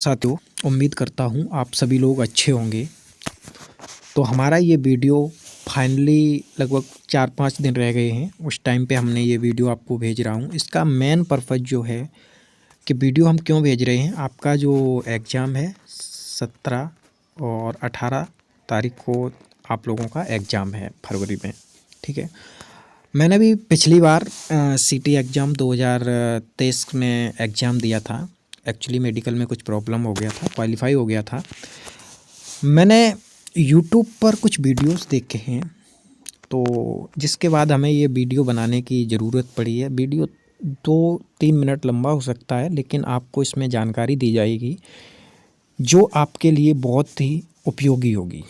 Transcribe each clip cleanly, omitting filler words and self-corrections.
साथियों, उम्मीद करता हूँ आप सभी लोग अच्छे होंगे। तो हमारा ये वीडियो फाइनली लगभग 4-5 दिन रह गए हैं, उस टाइम पे हमने ये वीडियो आपको भेज रहा हूँ। इसका मेन पर्पज़ जो है कि वीडियो हम क्यों भेज रहे हैं, आपका जो एग्ज़ाम है 17 और 18 तारीख को आप लोगों का एग्ज़ाम है फरवरी में, ठीक है। मैंने भी पिछली बार सीटी एग्ज़ाम 2023 में एग्ज़ाम दिया था। एक्चुअली मेडिकल में कुछ प्रॉब्लम हो गया था, क्वालिफ़ाई हो गया था। मैंने यूट्यूब पर कुछ वीडियोस देखे हैं, तो जिसके बाद हमें ये वीडियो बनाने की ज़रूरत पड़ी है। वीडियो 2-3 मिनट लंबा हो सकता है, लेकिन आपको इसमें जानकारी दी जाएगी जो आपके लिए बहुत ही उपयोगी होगी।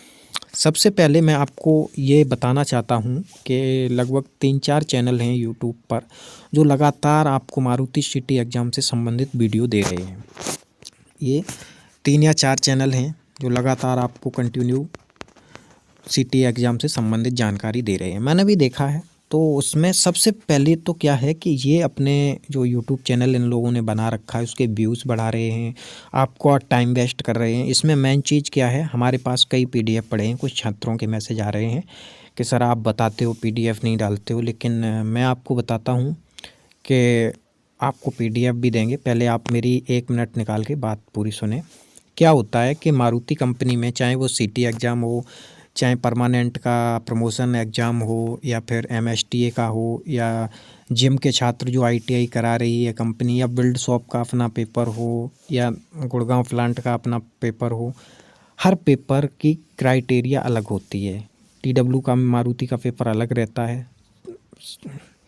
सबसे पहले मैं आपको ये बताना चाहता हूँ कि लगभग 3-4 चैनल हैं यूट्यूब पर जो लगातार आपको मारुति सिटी एग्ज़ाम से संबंधित वीडियो दे रहे हैं। ये 3 या 4 चैनल हैं जो लगातार आपको कंटिन्यू सिटी एग्ज़ाम से संबंधित जानकारी दे रहे हैं। मैंने भी देखा है, तो उसमें सबसे पहले तो क्या है कि ये अपने जो यूट्यूब चैनल इन लोगों ने बना रखा है उसके व्यूज़ बढ़ा रहे हैं, आपको टाइम वेस्ट कर रहे हैं। इसमें मेन चीज़ क्या है, हमारे पास कई पीडीएफ पड़े हैं, कुछ छात्रों के मैसेज आ रहे हैं कि सर आप बताते हो पीडीएफ नहीं डालते हो, लेकिन मैं आपको बताता हूँ कि आपको पीडीएफ भी देंगे। पहले आप मेरी 1 मिनट निकाल के बात पूरी सुने। क्या होता है कि मारुति कंपनी में चाहे वो सिटी एग्ज़ाम हो, चाहे परमानेंट का प्रमोशन एग्ज़ाम हो, या फिर एमएसटीए का हो, या जिम के छात्र जो आईटीआई करा रही है कंपनी, या बिल्ड शॉप का अपना पेपर हो, या गुड़गांव प्लांट का अपना पेपर हो, हर पेपर की क्राइटेरिया अलग होती है। टीडब्ल्यू का मारुति का पेपर अलग रहता है,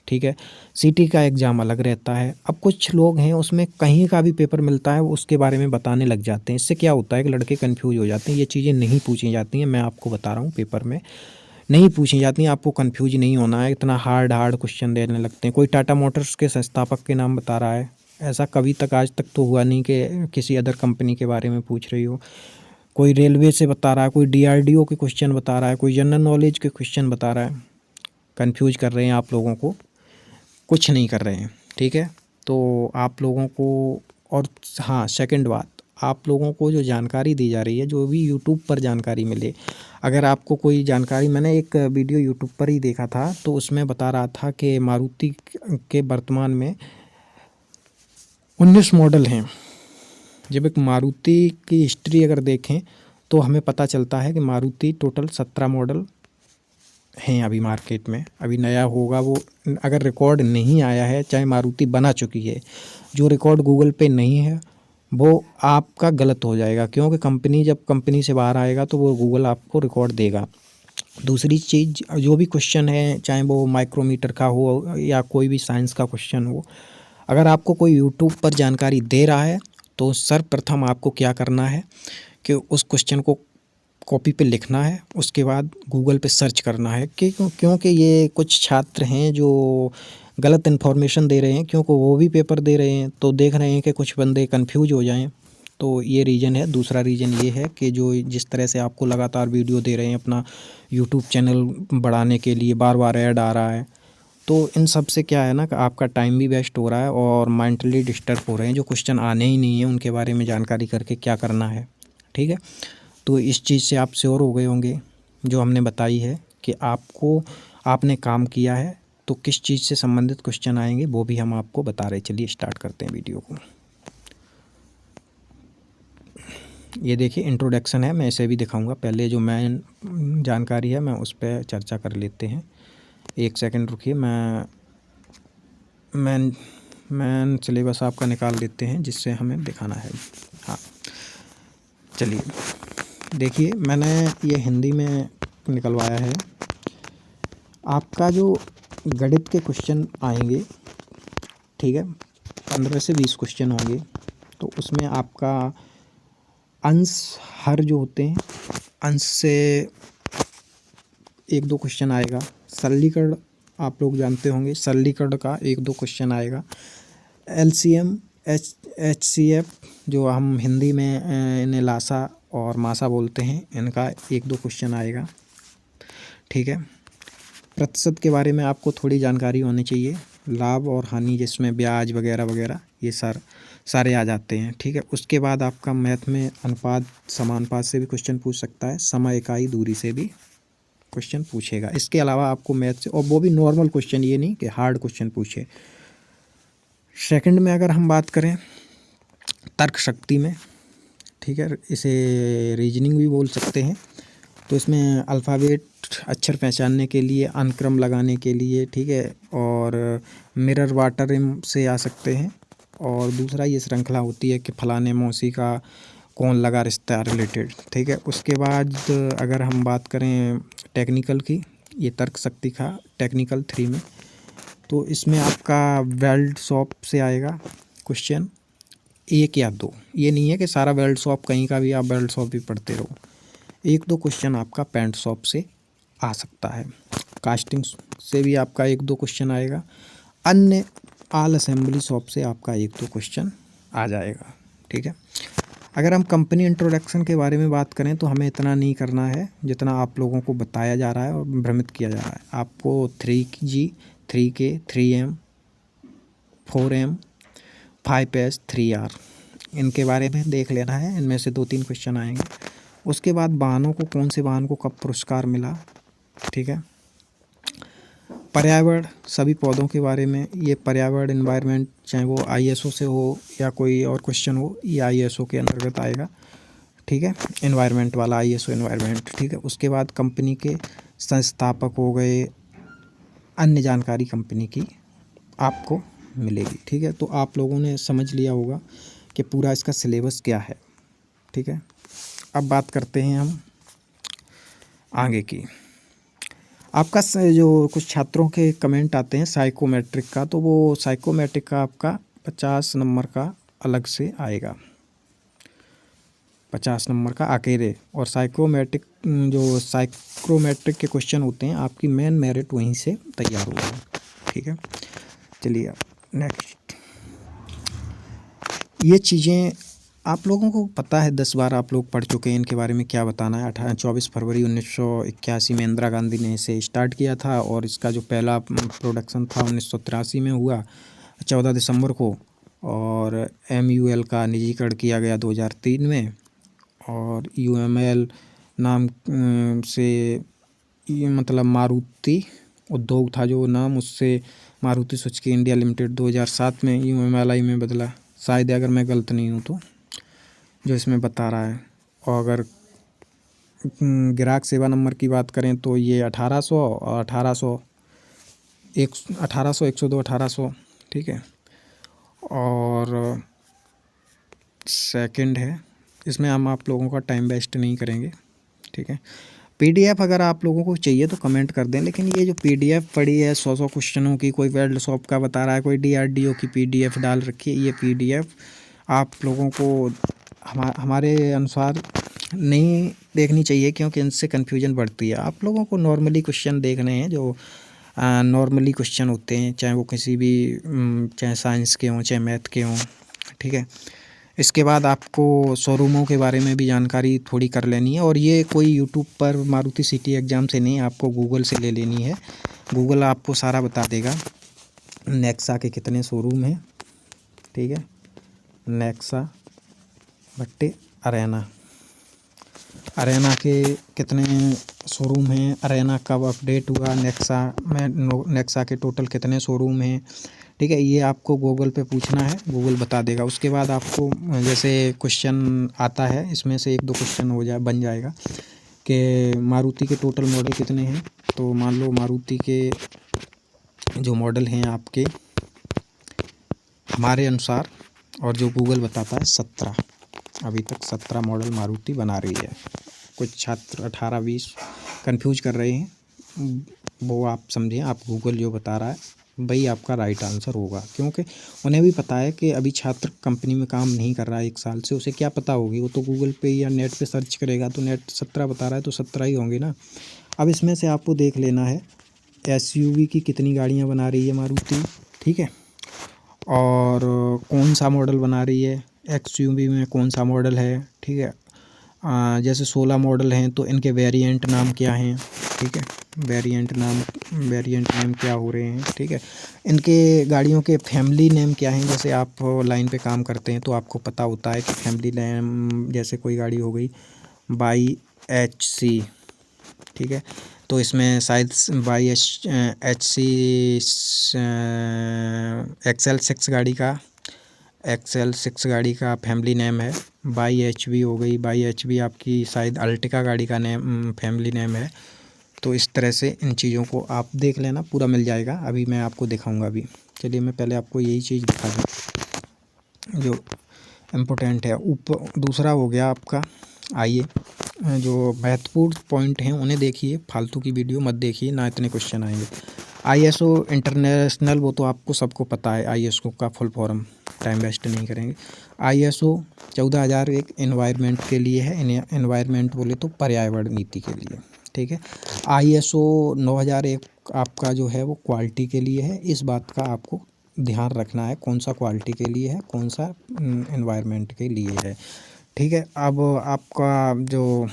ठीक है। सिटी का एग्ज़ाम अलग रहता है। अब कुछ लोग हैं उसमें कहीं का भी पेपर मिलता है, वो उसके बारे में बताने लग जाते हैं। इससे क्या होता है कि लड़के कंफ्यूज हो जाते हैं। ये चीज़ें नहीं पूछी जाती हैं, मैं आपको बता रहा हूँ, पेपर में नहीं पूछी जाती हैं। आपको कंफ्यूज नहीं होना है, इतना हार्ड क्वेश्चन देने लगते हैं। कोई टाटा मोटर्स के संस्थापक के नाम बता रहा है, ऐसा कभी तक आज तक तो हुआ नहीं कि किसी अदर कंपनी के बारे में पूछ रही हो। कोई रेलवे से बता रहा है, कोई डीआरडीओ के क्वेश्चन बता रहा है, कोई जनरल नॉलेज के क्वेश्चन बता रहा है। कंफ्यूज कर रहे हैं आप लोगों को, कुछ नहीं कर रहे हैं, ठीक है। तो आप लोगों को, और हाँ, सेकंड बात, आप लोगों को जो जानकारी दी जा रही है, जो भी यूट्यूब पर जानकारी मिले, अगर आपको कोई जानकारी, मैंने एक वीडियो यूट्यूब पर ही देखा था, तो उसमें बता रहा था कि मारुति के वर्तमान में 19 मॉडल हैं। जब एक मारुति की हिस्ट्री अगर देखें तो हमें पता चलता है कि मारुति टोटल 17 मॉडल हैं अभी मार्केट में। अभी नया होगा वो, अगर रिकॉर्ड नहीं आया है, चाहे मारुति बना चुकी है, जो रिकॉर्ड गूगल पे नहीं है वो आपका गलत हो जाएगा, क्योंकि कंपनी जब कंपनी से बाहर आएगा तो वो गूगल आपको रिकॉर्ड देगा। दूसरी चीज़, जो भी क्वेश्चन है, चाहे वो माइक्रोमीटर का हो या कोई भी साइंस का क्वेश्चन हो, अगर आपको कोई यूट्यूब पर जानकारी दे रहा है तो सर्वप्रथम आपको क्या करना है कि उस क्वेश्चन को कॉपी पे लिखना है, उसके बाद गूगल पे सर्च करना है। कि क्योंकि ये कुछ छात्र हैं जो गलत इन्फॉर्मेशन दे रहे हैं, क्योंकि वो भी पेपर दे रहे हैं, तो देख रहे हैं कि कुछ बंदे कंफ्यूज हो जाएं, तो ये रीज़न है। दूसरा रीज़न ये है कि जो जिस तरह से आपको लगातार वीडियो दे रहे हैं अपना यूट्यूब चैनल बढ़ाने के लिए, बार बार ऐड आ रहा है, तो इन सब से क्या है ना कि आपका टाइम भी वेस्ट हो रहा है और मेंटली डिस्टर्ब हो रहे हैं। जो क्वेश्चन आने ही नहीं है उनके बारे में जानकारी करके क्या करना है, ठीक है। तो इस चीज़ से आप श्योर हो गए होंगे, जो हमने बताई है कि आपको, आपने काम किया है तो किस चीज़ से संबंधित क्वेश्चन आएंगे वो भी हम आपको बता रहे हैं। चलिए स्टार्ट करते हैं वीडियो को। ये देखिए इंट्रोडक्शन है, मैं इसे भी दिखाऊंगा। पहले जो मेन जानकारी है मैं उस पर चर्चा कर लेते हैं। 1 सेकंड रुकिए, मैन सिलेबस आपका निकाल देते हैं जिससे हमें दिखाना है। हाँ, चलिए देखिए, मैंने ये हिंदी में निकलवाया है। आपका जो गणित के क्वेश्चन आएंगे, ठीक है, 15 से 20 क्वेश्चन होंगे, तो उसमें आपका अंश हर जो होते हैं, अंश से 1-2 क्वेश्चन आएगा। सरलीकरण आप लोग जानते होंगे, सरलीकरण का 1-2 क्वेश्चन आएगा। एलसीएम, एचसीएफ, जो हम हिंदी में इन्हें लासा और मासा बोलते हैं, इनका 1-2 क्वेश्चन आएगा, ठीक है। प्रतिशत के बारे में आपको थोड़ी जानकारी होनी चाहिए। लाभ और हानि, जिसमें ब्याज वगैरह वगैरह, ये सारे आ जाते हैं। ठीक है, उसके बाद आपका मैथ में अनुपात समानुपात से भी क्वेश्चन पूछ सकता है, समय इकाई दूरी से भी क्वेश्चन पूछेगा। इसके अलावा आपको मैथ से, और वो भी नॉर्मल क्वेश्चन, ये नहीं कि हार्ड क्वेश्चन पूछे। सेकंड में अगर हम बात करें तर्क शक्ति में, ठीक है, इसे रीजनिंग भी बोल सकते हैं। तो इसमें अल्फ़ाबेट अक्षर पहचानने के लिए, अनुक्रम लगाने के लिए, ठीक है, और मिरर वाटर से आ सकते हैं। और दूसरा ये श्रृंखला होती है कि फलाने मौसी का कौन लगा रिश्ता रिलेटेड। ठीक है, उसके बाद अगर हम बात करें टेक्निकल की, ये तर्क शक्ति का टेक्निकल 3 में, तो इसमें आपका वेल्ड शॉप से आएगा क्वेश्चन 1 या 2। ये नहीं है कि सारा वेल्ड शॉप कहीं का भी आप वेल्ड शॉप भी पढ़ते रहो। 1-2 क्वेश्चन आपका पेंट शॉप से आ सकता है। कास्टिंग से भी आपका 1-2 क्वेश्चन आएगा। अन्य ऑल असेंबली शॉप से आपका 1-2 क्वेश्चन आ जाएगा। ठीक है, अगर हम कंपनी इंट्रोडक्शन के बारे में बात करें तो हमें इतना नहीं करना है जितना आप लोगों को बताया जा रहा है और भ्रमित किया जा रहा है। आपको 3G, 3K, 3M, 4M, 5S, 3R इनके बारे में देख लेना है। इनमें से 2-3 क्वेश्चन आएंगे। उसके बाद वाहनों को, कौन से वाहन को कब पुरस्कार मिला। ठीक है, पर्यावरण, सभी पौधों के बारे में, ये पर्यावरण एनवायरनमेंट, चाहे वो ISO से हो या कोई और क्वेश्चन हो, ये ISO के अंतर्गत आएगा। ठीक है, एनवायरनमेंट वाला ISO एनवायरनमेंट। ठीक है, उसके बाद कंपनी के संस्थापक हो गए, अन्य जानकारी कंपनी की आपको मिलेगी। ठीक है, तो आप लोगों ने समझ लिया होगा कि पूरा इसका सिलेबस क्या है। ठीक है, अब बात करते हैं हम आगे की। आपका जो कुछ छात्रों के कमेंट आते हैं साइकोमेट्रिक का, तो वो साइकोमेट्रिक का आपका 50 नंबर का अलग से आएगा, 50 नंबर का अकेले। और साइकोमेट्रिक, जो साइकोमेट्रिक के क्वेश्चन होते हैं, आपकी मेन मेरिट वहीं से तैयार होगा। ठीक है, चलिए अब नेक्स्ट। ये चीज़ें आप लोगों को पता है, 10 बार आप लोग पढ़ चुके हैं, इनके बारे में क्या बताना है। 24 फरवरी 1981 में इंदिरा गांधी ने इसे स्टार्ट किया था, और इसका जो पहला प्रोडक्शन था 1983 में हुआ 14 दिसंबर को। और MUL का निजीकरण किया गया 2003 में। और UML नाम से, ये मतलब मारुति उद्योग था जो नाम, उससे मारुति सुजुकी इंडिया लिमिटेड 2007 में UMLI में बदला, शायद, अगर मैं गलत नहीं हूँ तो, जो इसमें बता रहा है। और अगर ग्राहक सेवा नंबर की बात करें तो ये 1800 और 1800, 102, 1800। ठीक है, और सेकंड है, इसमें हम आप लोगों का टाइम वेस्ट नहीं करेंगे। ठीक है, PDF अगर आप लोगों को चाहिए तो कमेंट कर दें। लेकिन ये जो PDF पड़ी है 100 क्वेश्चनों की, कोई वेल्ड शॉप का बता रहा है, कोई DRDO की PDF डाल रखी है, ये PDF आप लोगों को हमारे अनुसार नहीं देखनी चाहिए, क्योंकि इनसे कन्फ्यूजन बढ़ती है। आप लोगों को नॉर्मली क्वेश्चन देखने हैं, जो नॉर्मली क्वेश्चन होते हैं, चाहे वो किसी भी, चाहे साइंस के हों, चाहे मैथ के हों। ठीक है, इसके बाद आपको शोरूमों के बारे में भी जानकारी थोड़ी कर लेनी है। और ये कोई यूट्यूब पर मारुति सिटी एग्ज़ाम से नहीं, आपको गूगल से ले लेनी है। गूगल आपको सारा बता देगा। नेक्सा के कितने शोरूम हैं। ठीक है, नेक्सा बट्टे अरेना के कितने शोरूम हैं, अरेना कब अपडेट हुआ, नेक्सा के टोटल कितने शोरूम हैं। ठीक है, ये आपको गूगल पे पूछना है, गूगल बता देगा। उसके बाद आपको जैसे क्वेश्चन आता है, इसमें से 1-2 क्वेश्चन बन जाएगा कि मारुति के टोटल मॉडल कितने हैं। तो मान लो मारुति के जो मॉडल हैं आपके, हमारे अनुसार, और जो गूगल बताता है 17, अभी तक 17 मॉडल मारुति बना रही है। कुछ छात्र 18-20 कंफ्यूज कर रहे हैं, वो आप समझें, आप गूगल जो बता रहा है वही आपका राइट आंसर होगा। क्योंकि उन्हें भी पता है कि अभी छात्र कंपनी में काम नहीं कर रहा है 1 साल से, उसे क्या पता होगी, वो तो गूगल पे या नेट पे सर्च करेगा, तो नेट 17 बता रहा है तो 17 ही होंगे ना। अब इसमें से आपको देख लेना है SUV की कितनी गाड़ियाँ बना रही है मारुति। ठीक है, और कौन सा मॉडल बना रही है, XUV में कौन सा मॉडल है। ठीक है, जैसे 16 मॉडल हैं तो इनके वेरिएंट नाम क्या हैं। ठीक है। वेरिएंट नेम क्या हो रहे हैं, ठीक है। इनके गाड़ियों के फैमिली नेम क्या हैं, जैसे आप लाइन पे काम करते हैं तो आपको पता होता है कि फैमिली नेम, जैसे कोई गाड़ी हो गई YHC, ठीक है, तो इसमें शायद YHC XL6 गाड़ी का फैमिली नेम है। YHV हो गई, YHV आपकी शायद अल्टिका गाड़ी का नेम फैमिली नेम है। तो इस तरह से इन चीज़ों को आप देख लेना, पूरा मिल जाएगा। अभी मैं आपको दिखाऊंगा। अभी चलिए मैं पहले आपको यही चीज़ दिखा दूँ जो इम्पोर्टेंट है। ऊपर दूसरा हो गया आपका, आइए जो महत्वपूर्ण पॉइंट हैं उन्हें देखिए, फालतू की वीडियो मत देखिए ना, इतने क्वेश्चन आएंगे। ISO इंटरनेशनल, वो तो आपको सबको पता है ISO का फुल फॉर्म, टाइम वेस्ट नहीं करेंगे। ISO 14001 एनवायरनमेंट के लिए है, एनवायरनमेंट बोले तो पर्यावरण नीति के लिए, ठीक है। ISO 9001 आपका जो है वो क्वालिटी के लिए है। इस बात का आपको ध्यान रखना है, कौन सा क्वालिटी के लिए है, कौन सा एनवायरनमेंट के लिए है, ठीक है। अब आपका जो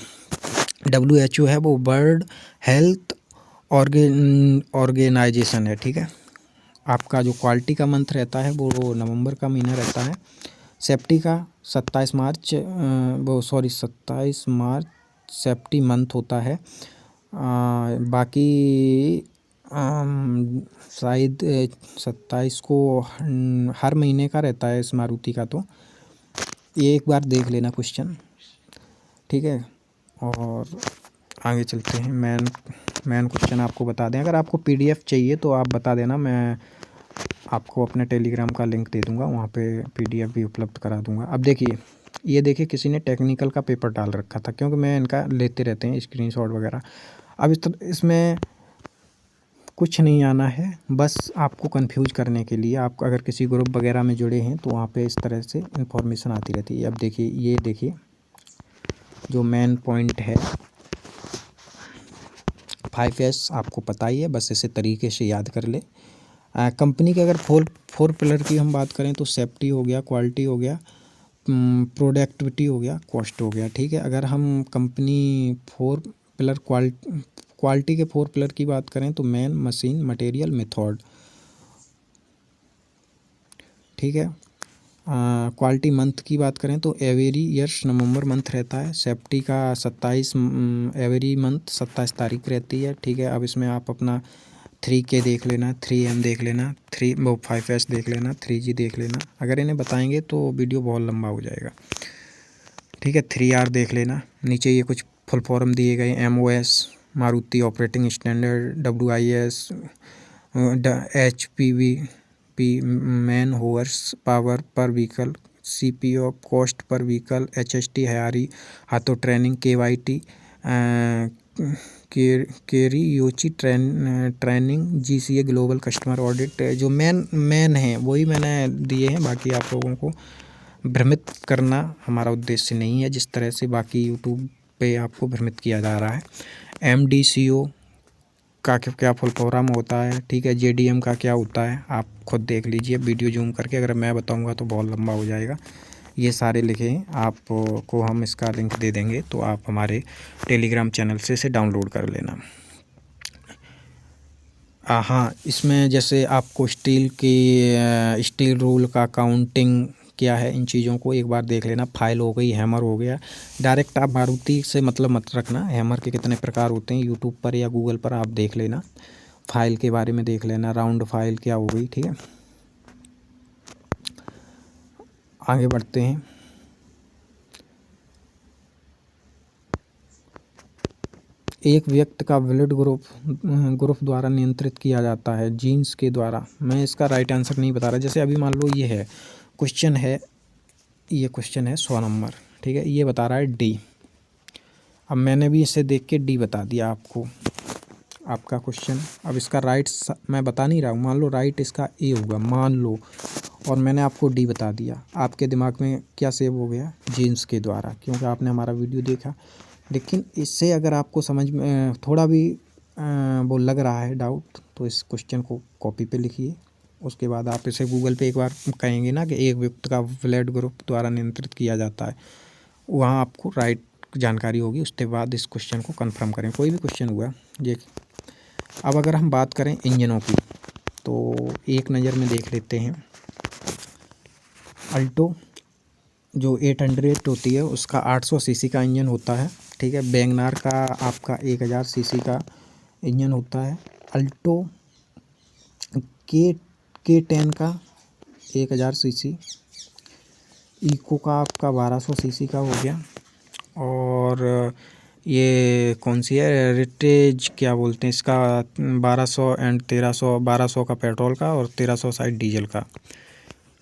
WHO है वो वर्ल्ड हेल्थ ऑर्गेनाइजेशन है, ठीक है। आपका जो क्वालिटी का मंथ रहता है वो नवंबर का महीना रहता है। सेफ्टी का 27 मार्च सेफ्टी मंथ होता है। बाकी शायद 27 को हर महीने का रहता है इस मारुति का, तो ये एक बार देख लेना क्वेश्चन, ठीक है। और आगे चलते हैं। मेन क्वेश्चन आपको बता दें, अगर आपको PDF चाहिए तो आप बता देना, मैं आपको अपने टेलीग्राम का लिंक दे दूंगा, वहाँ पे PDF भी उपलब्ध करा दूंगा। अब देखिए, ये देखिए किसी ने टेक्निकल का पेपर डाल रखा था, क्योंकि मैं इनका लेते रहते हैं स्क्रीनशॉट वगैरह। अब इसमें कुछ नहीं आना है, बस आपको कंफ्यूज करने के लिए। आप अगर किसी ग्रुप वगैरह में जुड़े हैं तो वहाँ पे इस तरह से इन्फॉर्मेशन आती रहती है। अब देखिए, ये देखिए जो मेन पॉइंट है 5S आपको पता ही है, बस इसे तरीके से याद कर ले। कंपनी के अगर फोर पिलर की हम बात करें तो सेफ्टी हो गया, क्वालिटी हो गया, प्रोडक्टिविटी हो गया, कॉस्ट हो गया, ठीक है। अगर हम कंपनी 4 पिलर क्वालिटी के 4 पिलर की बात करें तो मैन, मशीन, मटेरियल, मेथड, ठीक है। क्वालिटी मंथ की बात करें तो एवरी ईयर्स नवंबर मंथ रहता है। सेफ्टी का 27 एवरी मंथ 27 तारीख रहती है, ठीक है। अब इसमें आप अपना 3K देख लेना, 3M देख लेना, 5S देख लेना, 3G देख लेना। अगर इन्हें बताएंगे तो वीडियो बहुत लंबा हो जाएगा, ठीक है। 3R देख लेना। नीचे ये कुछ फुल फॉर्म दिए गए, MOS Maruti operating standard, WIS HPV man hours power per vehicle, CPO cost per vehicle, HST हयारी हाथों ट्रेनिंग, KYT केरी योची training, GCA global customer audit. जो मेन है वही मैंने दिए हैं, बाकी आप लोगों को भ्रमित करना हमारा उद्देश्य नहीं है, जिस तरह से बाकी यूट्यूब पे आपको भ्रमित किया जा रहा है। MDCO का क्या फुल फॉर्म होता है, ठीक है। JDM का क्या होता है, आप खुद देख लीजिए वीडियो जूम करके, अगर मैं बताऊंगा तो बहुत लंबा हो जाएगा। ये सारे लिखे हैं, आपको हम इसका लिंक दे देंगे, तो आप हमारे टेलीग्राम चैनल से इसे डाउनलोड कर लेना। हाँ, इसमें जैसे आपको स्टील रूल का काउंटिंग क्या है, इन चीज़ों को एक बार देख लेना। फाइल हो गई, हैमर हो गया। डायरेक्ट आप मारुति से मतलब मत रखना, हैमर के कितने प्रकार होते हैं यूट्यूब पर या गूगल पर आप देख लेना, फाइल के बारे में देख लेना। राउंड फाइल क्या हो गई, ठीक है। आगे बढ़ते हैं। एक व्यक्ति का ब्लड ग्रुप द्वारा नियंत्रित किया जाता है, जीन्स के द्वारा। मैं इसका राइट आंसर नहीं बता रहा। जैसे अभी मान लो ये है क्वेश्चन है, ये क्वेश्चन है 100 नंबर, ठीक है। ये बता रहा है D। अब मैंने भी इसे देख के D बता दिया आपको, आपका क्वेश्चन। अब इसका राइट मैं बता नहीं रहा हूँ, मान लो राइट इसका A होगा, मान लो, और मैंने आपको D बता दिया। आपके दिमाग में क्या सेव हो गया, जीन्स के द्वारा, क्योंकि आपने हमारा वीडियो देखा। लेकिन इससे अगर आपको समझ में थोड़ा भी वो लग रहा है डाउट, तो इस क्वेश्चन को कॉपी पे लिखिए। उसके बाद आप इसे गूगल पे एक बार कहेंगे ना कि एक व्यक्ति का ब्लड ग्रुप द्वारा नियंत्रित किया जाता है, वहाँ आपको राइट जानकारी होगी, उसके बाद इस क्वेश्चन को कंफर्म करें। कोई भी क्वेश्चन हुआ ये। अब अगर हम बात करें इंजनों की तो एक नज़र में देख लेते हैं। अल्टो जो 800 होती है उसका 800 सीसी का इंजन होता है, ठीक है। वैगनार का आपका 1000 सीसी का इंजन होता है। अल्टो के10 का 1000 सीसी। इको का आपका 1200 सीसी का हो गया। और ये कौन सी है, रिटेज क्या बोलते हैं इसका, 1200 एंड 1300, 1200 का पेट्रोल का और 1300 शायद डीजल का,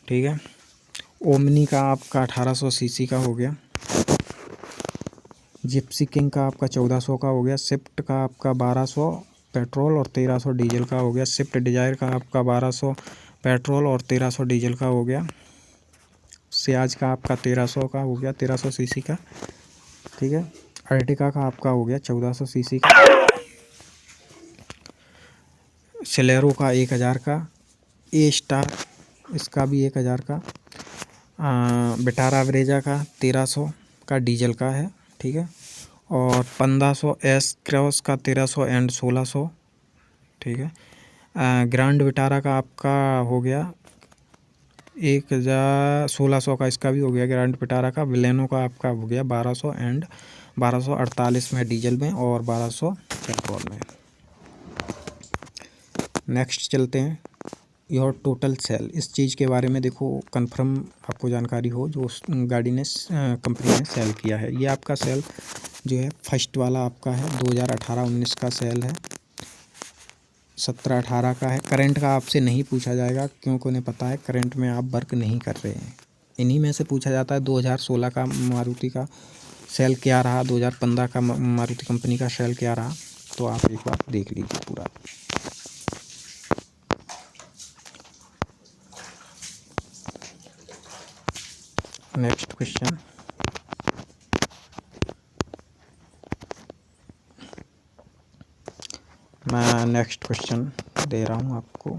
ठीक है। ओमनी का आपका 1800 सीसी का हो गया। जिप्सी किंग का आपका 1400 का हो गया। स्विफ्ट का आपका 1200 पेट्रोल और 1300 डीजल का हो गया। स्विफ्ट डिज़ायर का आपका 1200 पेट्रोल और 1300 डीजल का हो गया। सियाज का आपका 1300 का हो गया, 1300 सीसी का, ठीक है। अर्टिका का आपका हो गया 1400 सीसी का। सेलेरो का 1000 का। ए स्टार इसका भी 1000 का। विटारा ब्रेजा का 1300 का डीजल का है, ठीक है। और 1500 एस क्रॉस का 1300 एंड 1600, ठीक है। ग्रैंड विटारा का आपका हो गया 1600 का, इसका भी हो गया ग्रैंड विटारा का। विलेनो का आपका हो गया 1200 एंड 1248 में डीजल में और 1200 पेट्रोल में। नेक्स्ट चलते हैं, योर टोटल सेल। इस चीज़ के बारे में देखो कंफर्म आपको जानकारी हो जो उस गाड़ी ने कंपनी ने सेल किया है। ये आपका सेल जो है फर्स्ट वाला आपका है 2018-19 का सेल है, 17-18 का है। करंट का आपसे नहीं पूछा जाएगा क्योंकि उन्हें पता है करंट में आप वर्क नहीं कर रहे हैं। इन्हीं में से पूछा जाता है 2016 का मारुति का सेल क्या रहा, 2015 का मारुति कंपनी का सेल क्या रहा। तो आप एक बार देख लीजिए पूरा। नेक्स्ट क्वेश्चन, मैं नेक्स्ट क्वेश्चन दे रहा हूँ आपको।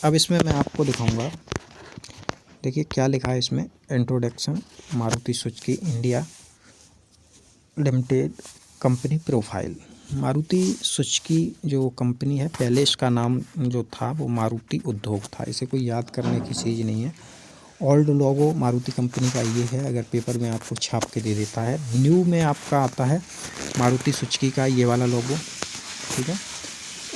अब इसमें मैं आपको दिखाऊंगा, देखिए क्या लिखा है इसमें। Introduction, Maruti Suzuki India limited company profile. Maruti Suzuki जो कंपनी है, पहले इसका नाम जो था वो मारुति उद्योग था, इसे कोई याद करने की चीज़ नहीं है। ओल्ड लोगो मारुति कंपनी का ये है, अगर पेपर में आपको छाप के दे देता है। न्यू में आपका आता है मारुति सुजुकी का ये वाला लोगो, ठीक है।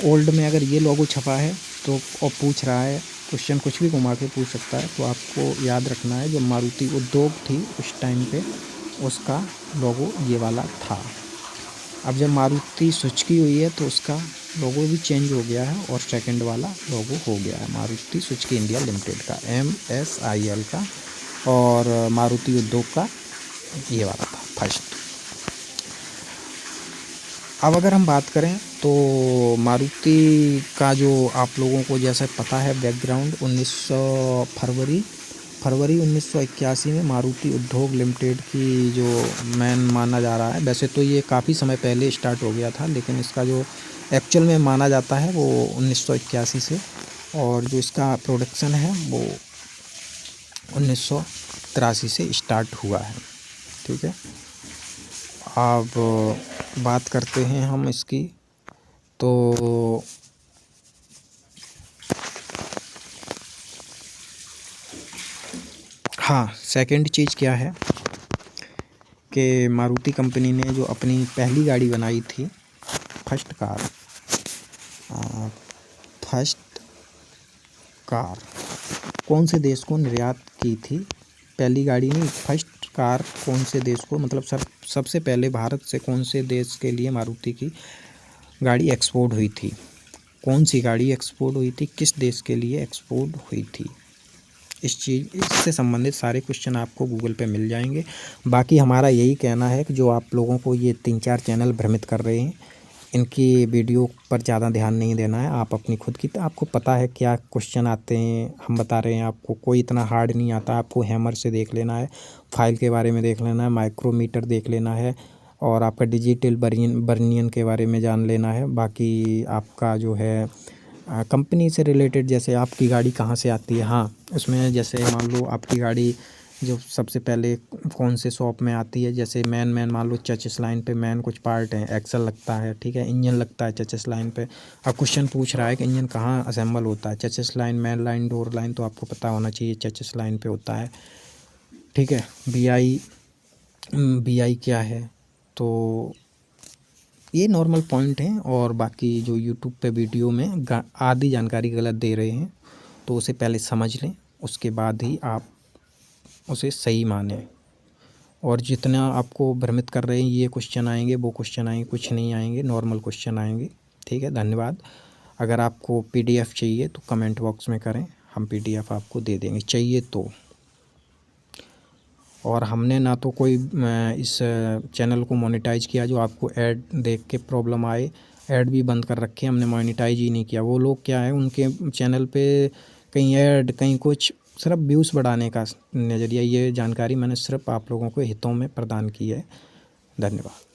ओल्ड में अगर ये लोगो छपा है तो और पूछ रहा है क्वेश्चन, कुछ भी घुमा के पूछ सकता है, तो आपको याद रखना है जो मारुति उद्योग थी उस टाइम पे उसका लोगो ये वाला था। अब जब मारुति सुजुकी हुई है तो उसका लोगो भी चेंज हो गया है और सेकंड वाला लोगो हो गया है मारुति सुजुकी इंडिया लिमिटेड का, MSIL का। और मारुति उद्योग का ये वाला था फर्स्ट। अब अगर हम बात करें तो मारुति का जो आप लोगों को जैसे पता है बैकग्राउंड, फरवरी 1981 में मारुति उद्योग लिमिटेड की जो मैन माना जा रहा है। वैसे तो ये काफ़ी समय पहले स्टार्ट हो गया था, लेकिन इसका जो एक्चुअल में माना जाता है वो 1981 से, और जो इसका प्रोडक्शन है वो 1983 से स्टार्ट हुआ है, ठीक है। अब बात करते हैं हम इसकी, तो हाँ, सेकंड चीज़ क्या है कि मारुति कंपनी ने जो अपनी पहली गाड़ी बनाई थी, फर्स्ट कार कौन से देश को निर्यात की थी। पहली गाड़ी नहीं, फर्स्ट कार कौन से देश को, मतलब सबसे पहले भारत से कौन से देश के लिए मारुति की गाड़ी एक्सपोर्ट हुई थी, कौन सी गाड़ी एक्सपोर्ट हुई थी, किस देश के लिए एक्सपोर्ट हुई थी। इससे संबंधित सारे क्वेश्चन आपको गूगल पे मिल जाएंगे। बाकी हमारा यही कहना है कि जो आप लोगों को ये 3-4 चैनल भ्रमित कर रहे हैं, इनकी वीडियो पर ज़्यादा ध्यान नहीं देना है। आप अपनी खुद की, आपको पता है क्या क्वेश्चन आते हैं, हम बता रहे हैं आपको, कोई इतना हार्ड नहीं आता। आपको हैमर से देख लेना है, फाइल के बारे में देख लेना है, माइक्रोमीटर देख लेना है, और आपका डिजिटल बर्नियन के बारे में जान लेना है। बाकी आपका जो है कंपनी से रिलेटेड, जैसे आपकी गाड़ी कहाँ से आती है, हाँ उसमें जैसे मान लो आपकी गाड़ी जो सबसे पहले कौन से शॉप में आती है। जैसे मैन मान लो चेसिस लाइन पे मैन कुछ पार्ट हैं, एक्सल लगता है, ठीक है, इंजन लगता है चेसिस लाइन पे। अब क्वेश्चन पूछ रहा है कि इंजन कहाँ असेंबल होता है, chassis line, man line, door line, तो आपको पता होना चाहिए चेसिस लाइन पे होता है, ठीक है। BI क्या है, तो ये नॉर्मल पॉइंट हैं। और बाकी जो यूट्यूब पे वीडियो में आधी जानकारी गलत दे रहे हैं, तो उसे पहले समझ लें, उसके बाद ही आप उसे सही माने। और जितना आपको भ्रमित कर रहे हैं ये क्वेश्चन आएंगे, वो क्वेश्चन आएंगे, कुछ नहीं आएंगे, नॉर्मल क्वेश्चन आएंगे, ठीक है। धन्यवाद। अगर आपको PDF चाहिए तो कमेंट बॉक्स में करें, हम PDF आपको दे देंगे चाहिए तो। और हमने ना तो कोई इस चैनल को मोनेटाइज किया जो आपको ऐड देख के प्रॉब्लम आए, ऐड भी बंद कर रखे, हमने मोनेटाइज ही नहीं किया। वो लोग क्या है, उनके चैनल पे कहीं ऐड कहीं कुछ, सिर्फ व्यूज़ बढ़ाने का नज़रिया। ये जानकारी मैंने सिर्फ आप लोगों को हितों में प्रदान की है। धन्यवाद।